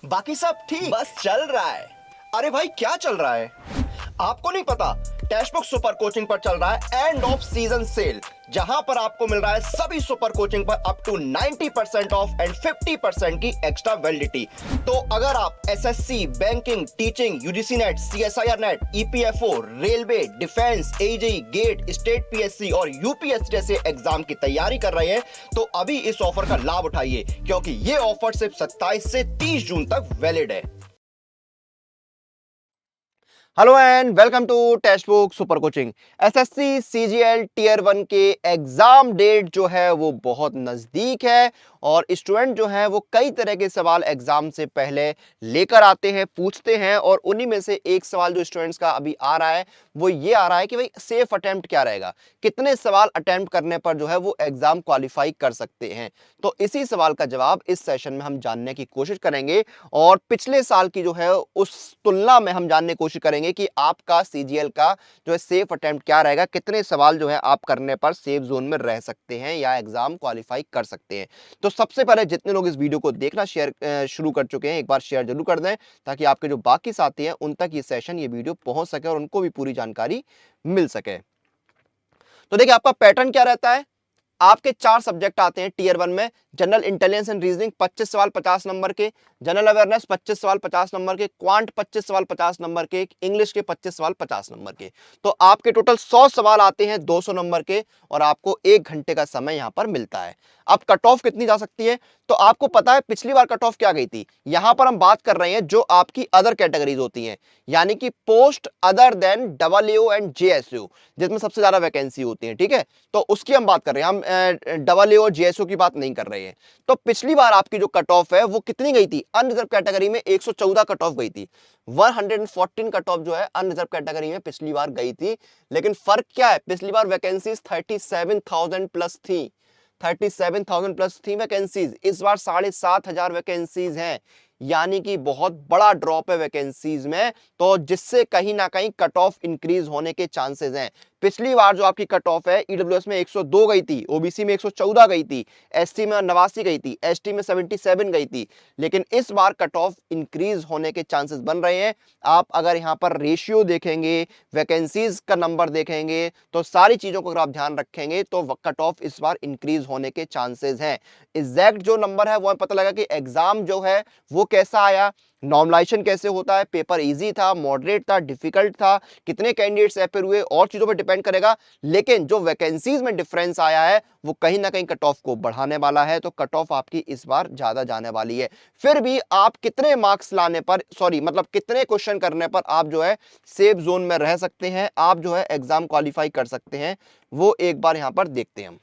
बाकी सब ठीक। बस चल रहा है। अरे भाई क्या चल रहा है? आपको नहीं पता, टेक्स्ट बुक सुपर कोचिंग पर चल रहा है एंड ऑफ सीजन सेल, जहां पर आपको मिल रहा है सभी सुपर कोचिंग पर अप टू 90% ऑफ एंड 50% की एक्स्ट्रा वैलिडिटी। तो अगर आप SSC, banking, teaching, UGC NET, CSIR NET, EPFO, railway, defence, AJE, GATE, state PSC और यूपीएससी जैसे एग्जाम की तैयारी कर रहे हैं तो अभी इस ऑफर का लाभ उठाइए, क्योंकि ये ऑफर सिर्फ 27 से 30 जून तक वैलिड है। Hello and welcome to Testbook super coaching. SSC CGL tier 1 के एग्जाम डेट जो है वो बहुत नजदीक है और स्टूडेंट जो है वो कई तरह के सवाल एग्जाम से पहले लेकर आते हैं, पूछते हैं और उन्हीं में से एक सवाल जो स्टूडेंट्स का अभी आ रहा है वो ये आ रहा है कि भाई सेफ अटेम्प्ट क्या रहेगा, कितने सवाल अटेम्प्ट करने पर जो है वो एग्जाम क्वालिफाई कर सकते हैं। तो इसी सवाल का जवाब इस सेशन में हम जानने की कोशिश करेंगे और पिछले साल की जो है उस तुलना में हम जानने की कोशिश करेंगे कि आपका सीजीएल का जो है सेफ अटेम्प्ट क्या रहेगा, कितने सवाल जो है आप करने पर सेफ जोन में रह सकते हैं या एग्जाम क्वालिफाई कर सकते हैं। तो सबसे पहले जितने लोग इस वीडियो को देखना शेयर शुरू कर चुके हैं, एक बार शेयर जरूर कर दें ताकि आपके जो बाकी साथी हैं उन तक ये सेशन, ये वीडियो पहुंच सके और उनको भी पूरी जानकारी मिल सके। तो देखिए आपका पैटर्न क्या रहता है। आपके 4 सब्जेक्ट आते हैं टीयर 1 में। जनरल इंटेलिजेंस एंड रीजनिंग 25 सवाल 50 नंबर के, जनरल अवेयरनेस 25 सवाल 50 नंबर के, क्वांट 25 सवाल 50 नंबर के, इंग्लिश के 25 सवाल 50 नंबर के। तो आपके टोटल 100 सवाल आते हैं 200 नंबर के और आपको 1 घंटे का समय यहां पर मिलता है। अब कट ऑफ कितनी जा सकती है, तो आपको पता है पिछली बार कट ऑफ क्या गई थी। यहां पर हम बात कर रहे हैं जो आपकी अदर कैटेगरीज होती हैं, यानी कि post other than W and JSU, जिसमें सबसे ज्यादा वैकेंसी होती है। ठीक है, तो उसकी हम बात कर रहे हैं, हम डब्ल्यू और जेएसयू की बात नहीं कर रहे हैं। तो पिछली बार आपकी जो कट ऑफ है वो कितनी गई थी, अनरिजर्व कैटेगरी में 114 कट ऑफ गई थी। 114 कट ऑफ जो है अनरिजर्व कैटेगरी में पिछली बार गई थी। लेकिन फर्क क्या है, पिछली बार वैकेंसीज 37,000 प्लस थी, 37,000 प्लस थी वैकेंसीज। इस बार 7,500 वैकेंसीज हैं, यानी कि बहुत बड़ा ड्रॉप है वैकेंसीज में, तो जिससे कहीं ना कहीं कट ऑफ इंक्रीज होने के चांसेस हैं। पिछली बार जो आपकी कट ऑफ है ईडब्ल्यूएस में 102 गई थी, ओबीसी में 114 गई थी, एसटी में 89 गई थी, एसटी में 77 गई थी। लेकिन इस बार कट ऑफ इंक्रीज होने के चांसेस बन रहे हैं। आप अगर यहां पर रेशियो देखेंगे, वैकेंसीज का नंबर देखेंगे, तो सारी चीजों को अगर आप ध्यान रखेंगे तो कट ऑफ इस बार इंक्रीज होने के चांसेस हैं। एग्जैक्ट जो नंबर है वो पता लगा कि एग्जाम जो है वो कैसा आया, नॉर्मलाइजेशन कैसे होता है, पेपर इजी था, मॉडरेट था, डिफिकल्ट था, कितने कैंडिडेट्स अपेयर हुए और चीजों पर डिपेंड करेगा। लेकिन जो वैकेंसीज में डिफरेंस आया है वो कहीं ना कहीं कट ऑफ को बढ़ाने वाला है, तो कट ऑफ आपकी इस बार ज्यादा जाने वाली है। फिर भी आप कितने मार्क्स लाने पर, सॉरी मतलब कितने क्वेश्चन करने पर आप जो है सेफ जोन में रह सकते हैं, आप जो है एग्जाम क्वालिफाई कर सकते हैं, वो एक बार यहां पर देखते हैं हम।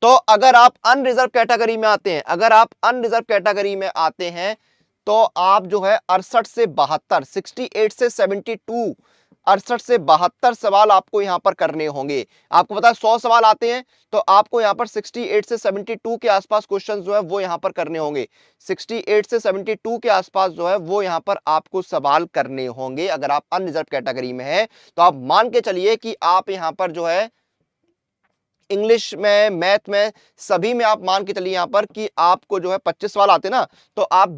तो अगर आप अनरिजर्व कैटेगरी में आते हैं, अगर आप अनरिजर्व कैटेगरी में आते हैं तो आप जो है 68 से 72, 68 से 72, 68 से 72 सवाल आपको यहां पर करने होंगे। आपको पता है 100 सवाल आते हैं, तो आपको यहां पर 68 से 72 के आसपास क्वेश्चंस जो है वो यहां पर करने होंगे। 68 से 72 के आसपास जो है वो यहां पर आपको सवाल करने होंगे। अगर आप अनरिजर्व कैटेगरी में है तो आप मान के चलिए कि आप यहां पर जो है इंग्लिश में, मैथ में, सभी में आप मान के चलिए यहां पर कि आपको जो है 25 सवाल आते ना, तो आप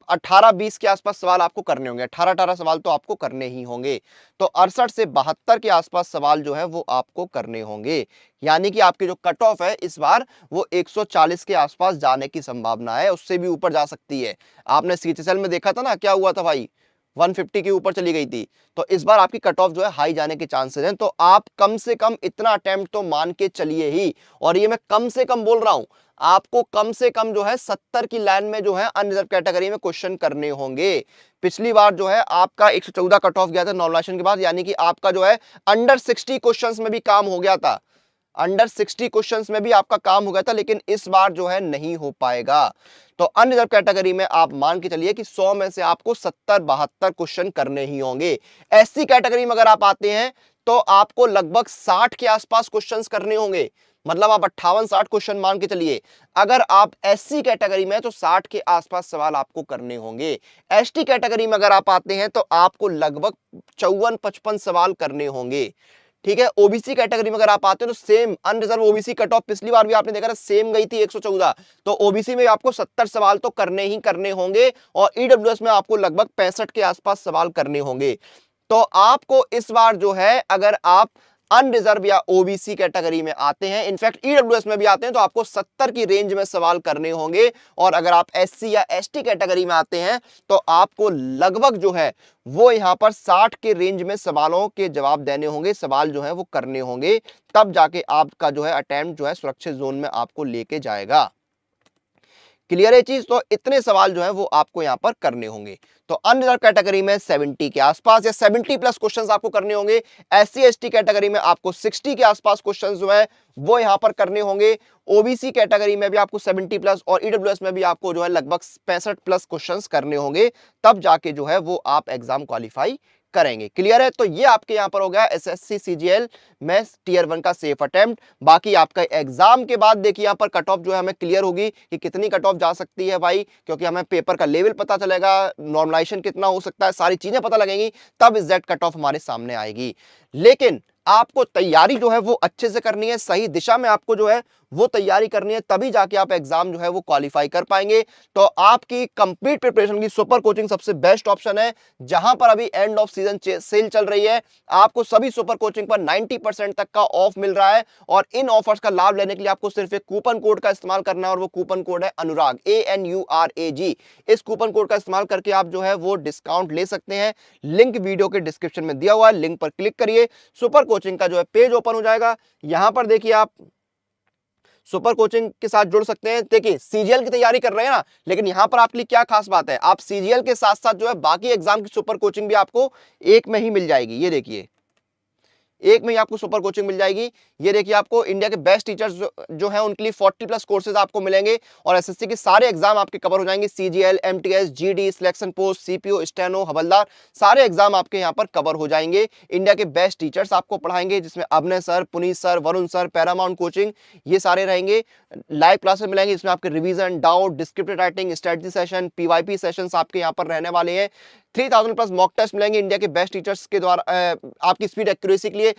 18-20 के आसपास सवाल आपको करने होंगे। 18 सवाल तो आपको करने ही होंगे। तो 68 से 72 के आसपास सवाल जो है वो आपको करने होंगे, यानी कि आपकी जो कट ऑफ है इस बार वो 140 के आसपास जाने की संभावना है, उससे भी ऊपर जा सकती है। आपने सीएचएसएल में देखा था ना क्या हुआ था भाई, 150 के ऊपर चली गई थी। तो इस बार आपकी कट ऑफ जो है हाई जाने के चांसेस हैं। तो आप कम से कम इतना अटेम्प्ट तो मान के चलिए ही, और ये मैं कम से कम बोल रहा हूं, आपको कम से कम जो है 70 की लाइन में जो है अनरिजर्व कैटेगरी में क्वेश्चन करने होंगे। पिछली बार जो है आपका 114 कट ऑफ गया था नॉर्मलाइजेशन के बाद, यानी कि आपका जो है अंडर 60 क्वेश्चंस में भी काम हो गया था, अंडर 60 क्वेश्चंस में भी आपका काम हो गया था। लेकिन इस बार जो है नहीं हो पाएगा। तो अनरिजर्व कैटेगरी में आप मान के चलिए कि 100 में से आपको 70-72 क्वेश्चन करने ही होंगे। एससी कैटेगरी में अगर आप आते हैं तो आपको लगभग 60 के आसपास क्वेश्चंस करने होंगे, मतलब आप 58-60 क्वेश्चन मान के चलिए। अगर आप एससी कैटेगरी में तो 60 के आसपास सवाल आपको करने होंगे। एसटी कैटेगरी में अगर आप आते हैं तो आपको लगभग 54-55 सवाल करने होंगे। ठीक है। ओबीसी कैटेगरी में अगर आप आते हैं तो same unreserved OBC cut off पिछली बार भी आपने देखा था सेम गई थी 114। तो ओबीसी में आपको 70 सवाल तो करने ही करने होंगे और ईडब्ल्यूएस में आपको लगभग 65 के आसपास सवाल करने होंगे। तो आपको इस बार जो है अगर आप अनरिजर्व या ओबीसी कैटेगरी में आते हैं, इनफैक्ट ईडब्ल्यूएस में भी आते हैं, तो आपको 70 की रेंज में सवाल करने होंगे। और अगर आप एससी या एसटी कैटेगरी में आते हैं तो आपको लगभग जो है वो यहां पर 60 के रेंज में सवालों के जवाब देने होंगे, सवाल जो है वो करने होंगे, तब जाके आपका जो है अटेम्प्ट जो है सुरक्षित जोन में आपको लेके जाएगा। क्लियर है चीज। तो इतने सवाल जो है वो आपको यहां पर करने होंगे। तो अनरिजर्व कैटेगरी में 70 के आसपास या 70 प्लस क्वेश्चंस आपको करने होंगे। एससी एसटी कैटेगरी में आपको 60 के आसपास क्वेश्चंस जो है वो यहां पर करने होंगे। ओबीसी कैटेगरी में भी आपको 70 प्लस और ईडब्ल्यूएस में भी आपको जो है लगभग 65 प्लस क्वेश्चंस करने होंगे, तब जाके जो है वो आप एग्जाम क्वालिफाई करेंगे। क्लियर है। तो ये आपके यहां पर हो गया एसएससी सीजीएल में टीयर 1 का सेफ अटेम्प्ट। बाकी आपका एग्जाम के बाद देखिए यहां पर कट ऑफ जो है हमें क्लियर होगी कि कितनी कट ऑफ जा सकती है भाई, क्योंकि हमें पेपर का लेवल पता चलेगा, नॉर्मलाइजेशन कितना हो सकता है, सारी चीजें पता लगेंगी, तब एग्जैक्ट कट ऑफ हमारे सामने आएगी। लेकिन आपको तैयारी जो है वो अच्छे से करनी है, सही दिशा में आपको जो है वो तैयारी करनी है, तभी जाके आप एग्जाम जो है वो क्वालिफाई कर पाएंगे। तो आपकी कंप्लीट प्रिपरेशन की सुपर कोचिंग सबसे बेस्ट ऑप्शन है, जहां पर अभी एंड ऑफ सीजन सेल चल रही है। आपको सभी सुपर कोचिंग पर 90% तक का ऑफ मिल रहा है और इन ऑफर्स का लाभ लेने के लिए आपको सिर्फ एक कूपन कोड का इस्तेमाल करना है और वो कूपन कोड है अनुराग, ANURAG। इस कूपन कोड का इस्तेमाल करके आप जो है वो डिस्काउंट ले सकते हैं। लिंक वीडियो के डिस्क्रिप्शन में दिया हुआ है, लिंक पर क्लिक करिए, सुपर कोचिंग का जो है पेज ओपन हो जाएगा। यहां पर देखिए आप सुपर कोचिंग के साथ जुड़ सकते हैं। देखिए सीजीएल की तैयारी कर रहे हैं ना, लेकिन यहां पर आपके लिए क्या खास बात है, आप सीजीएल के साथ साथ जो है बाकी एग्जाम की सुपर कोचिंग भी आपको एक में ही मिल जाएगी। ये देखिए एक में ही आपको सुपर कोचिंग मिल जाएगी। ये देखिए आपको इंडिया के बेस्ट टीचर्स जो है उनके लिए 40 प्लस कोर्सेज आपको मिलेंगे और एसएससी के सारे एग्जाम आपके कवर हो जाएंगे। CGL, MTS, GD, selection post, CPO, steno, हवलदार, सारे एग्जाम आपके यहाँ पर कवर हो जाएंगे। इंडिया के बेस्ट टीचर्स आपको पढ़ाएंगे, जिसमें Abhinay sir, Puneet sir, Varun sir, Paramount coaching, ये सारे रहेंगे। लाइव क्लासेस मिलेंगे, इसमें आपके revision, doubt, descriptive writing, strategy session, PYP sessions आपके यहाँ पर रहने वाले हैं। 3000 प्लस मॉक टेस्ट मिलेंगे इंडिया के बेस्ट टीचर्स के द्वारा आपकी स्पीड एक्यूरेसी के लिए।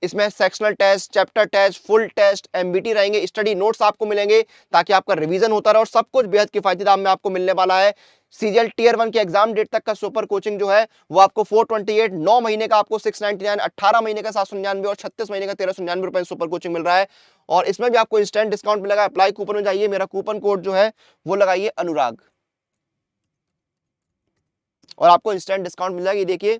इसमें sectional test, chapter test, full test, MBT रहेंगे, स्टडी नोट्स आपको मिलेंगे ताकि आपका रिवीजन होता रहे और सब कुछ बेहद किफायती दाम में आपको मिलने वाला है। सीजीएल टीयर 1 के एग्जाम डेट तक का सुपर कोचिंग जो है वो आपको 428, 9 महीने का आपको 699, 18 महीने का 799 और 36 महीने का 1399 रुपए सुपर कोचिंग मिल रहा है। और इसमें भी आपको इंस्टेंट डिस्काउंट मिलेगा। अप्लाई कूपन में जाइए, मेरा कूपन कोड जो है वो लगाइए अनुराग और आपको इंस्टेंट डिस्काउंट मिल जाएगा। ये देखिए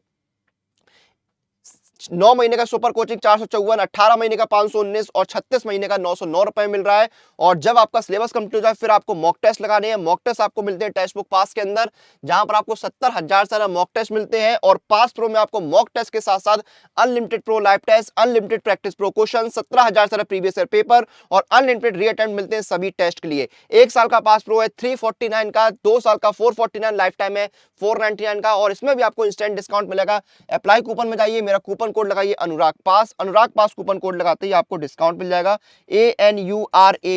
9 महीने का सुपर कोचिंग 454, 18 महीने का 519 और 36 महीने का 909 रुपए मिल रहा है। और जब आपका सिलेबस कंप्लीट हो जाए फिर आपको मॉक टेस्ट लगाने हैं। मॉक टेस्ट आपको मिलते हैं टेक्स्ट बुक पास के अंदर, जहां पर आपको 70,000 सारा मॉक टेस्ट मिलते हैं और पास प्रो में आपको मॉक टेस्ट के साथ साथ unlimited pro live test, unlimited practice pro question, 17,000 सारा प्रीवियस ईयर पेपर और अनलिमिटेड री अटेम्प्ट मिलते हैं सभी टेस्ट के लिए। 1 साल का पास प्रो है 349 का, 2 साल का 449, लाइफ टाइम है 499 का और इसमें भी आपको इंस्टेंट डिस्काउंट मिलेगा। अप्लाई कूपन में जाइए, मेरा कूपन कोड लगाइए अनुराग पास। अनुराग पास कूपन कोड लगाते ही आपको डिस्काउंट मिल जाएगा, ANURAGPASS।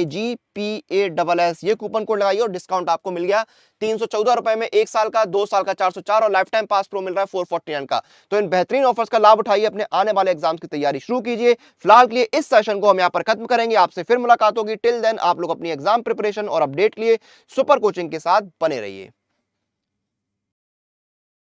ये कूपन कोड लगाइए और डिस्काउंट आपको मिल गया 314 रुपए में। 1 साल का, 2 साल का 404 और लाइफ टाइम पास प्रो मिल रहा है 449 का। तो इन बेहतरीन ऑफर्स का लाभ उठाइए, अपने आने वाले एग्जाम्स की तैयारी शुरू कीजिए। फिलहाल के लिए इस सेशन को हम यहाँ पर खत्म करेंगे, आपसे फिर मुलाकात होगी। टिल देन आप लोग अपनी एग्जाम प्रिपरेशन और अपडेट के लिए सुपर कोचिंग के साथ बने रहिए।